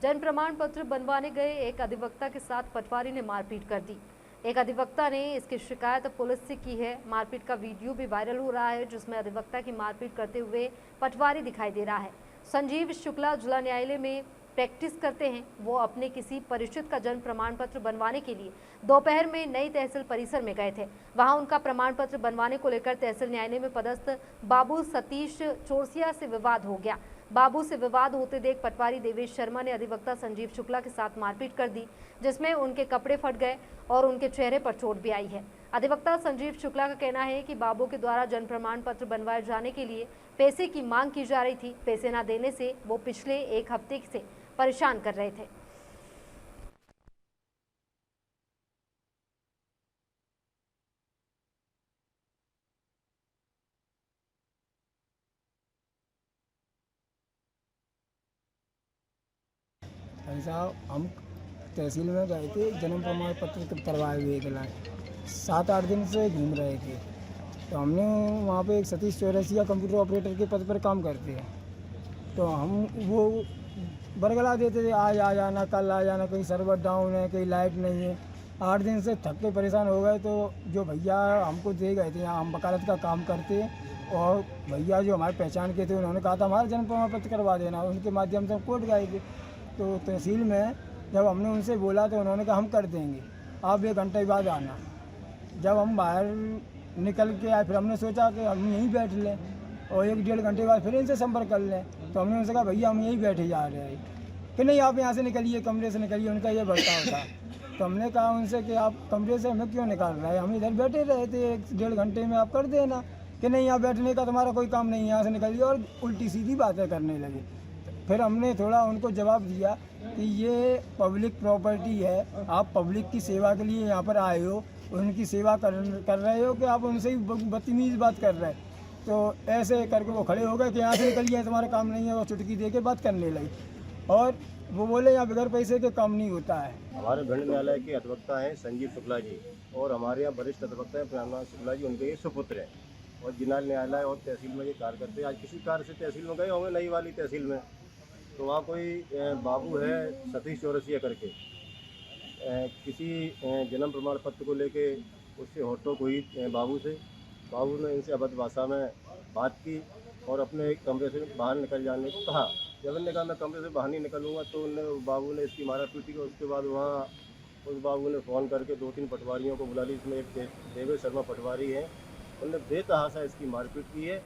जन प्रमाण पत्र बनवाने गए एक अधिवक्ता के साथ पटवारी ने मारपीट कर दी। एक अधिवक्ता ने इसकी शिकायत पुलिस से की है। मारपीट का वीडियो भी वायरल हो रहा है, जिसमें अधिवक्ता की मारपीट करते हुए पटवारी दिखाई दे रहा है। संजीव शुक्ला जिला न्यायालय में प्रैक्टिस करते हैं। वो अपने किसी परिचित का जन्म प्रमाण पत्र बनवाने के लिए दोपहर में नई तहसील परिसर में गए थे। वहां उनका प्रमाण पत्र बनवाने को लेकर तहसील न्यायालय में पदस्थ बाबू सतीश चोरसिया से विवाद हो गया। बाबू से विवाद होते देख पटवारी देवेश शर्मा ने अधिवक्ता संजीव शुक्ला के साथ मारपीट कर दी, जिसमें उनके कपड़े फट गए और उनके चेहरे पर चोट भी आई है। अधिवक्ता संजीव शुक्ला का कहना है कि बाबू के द्वारा जन्म प्रमाण पत्र बनवाए जाने के लिए पैसे की मांग की जा रही थी। पैसे न देने से वो पिछले एक हफ्ते से परेशान कर रहे थे। ऐसा हम तहसील में गए थे, जन्म प्रमाण पत्र करवाए हुए के लाए 7-8 दिन से घूम रहे थे। तो हमने वहाँ पे एक सतीश चौरसिया कंप्यूटर ऑपरेटर के पद पर काम करते हैं। तो हम वो बरगला देते थे, आज आ जाना, कल आ जाना, कहीं सर्वर डाउन है, कहीं लाइट नहीं है। 8 दिन से थक के परेशान हो गए। तो जो भैया हमको दे गए थे, यहाँ हम वकालत का काम करते हैं, और भैया जो हमारे पहचान के थे, उन्होंने कहा था हमारा जन्म प्रमाण पत्र करवा देना। उनके माध्यम से हम कोर्ट गए थे। तो तहसील में जब हमने उनसे बोला तो उन्होंने कहा हम कर देंगे, आप 1 घंटे बाद आना। जब हम बाहर निकल के आए, फिर हमने सोचा कि हम यहीं बैठ लें और 1-1.5 घंटे बाद फिर इनसे संपर्क कर लें। तो हमने उनसे कहा भैया हम यहीं बैठे जा रहे हैं कि नहीं, आप यहाँ से निकलिए, कमरे से निकलिए। उनका ये बर्ताव था। तो हमने कहा उनसे कि आप कमरे से हमें क्यों निकाल रहे हैं, हम इधर बैठे रहे थे, 1-1.5 घंटे में आप कर देना। कि नहीं, यहाँ बैठने का तुम्हारा कोई काम नहीं है, यहाँ से निकलिए। और उल्टी सीधी बातें करने लगे। फिर हमने थोड़ा उनको जवाब दिया कि ये पब्लिक प्रॉपर्टी है, आप पब्लिक की सेवा के लिए यहाँ पर आए हो, उनकी सेवा कर रहे हो कि आप उनसे ही बदतमीज़ बात कर रहे हैं। तो ऐसे करके वो खड़े हो गए कि यहाँ से निकलिए, तुम्हारा काम नहीं है, और चुटकी दे के बात करने लगी। और वो बोले यहाँ बगैर पैसे के काम नहीं होता है। हमारे भिंड न्यायालय के अधिवक्ता हैं संजीव शुक्ला जी, और हमारे यहाँ वरिष्ठ अधिवक्ता हैं प्रेमानंद शुक्ला जी, उनके ये सुपुत्र हैं। और जिला न्यायालय और तहसील में ये कार्य करते हैं। आज किसी कार्य से तहसील में गए होंगे, नई वाली तहसील में। तो वहाँ कोई बाबू है सतीश चौरसिया करके, किसी जन्म प्रमाण पत्र को लेके उससे होटोक हुई बाबू से। बाबू ने इनसे अभद्र भाषा में बात की और अपने कमरे से बाहर निकल जाने को कहा। जब इन्होंने कहा मैं कमरे से बाहर नहीं निकलूँगा, तो बाबू ने इसकी मारा पीटी की। उसके बाद वहाँ उस बाबू ने फ़ोन करके 2-3 पटवारियों को बुला ली। इसमें एक देवेश शर्मा पटवारी है, उन्होंने बेतहाशा इसकी मारपीट की है।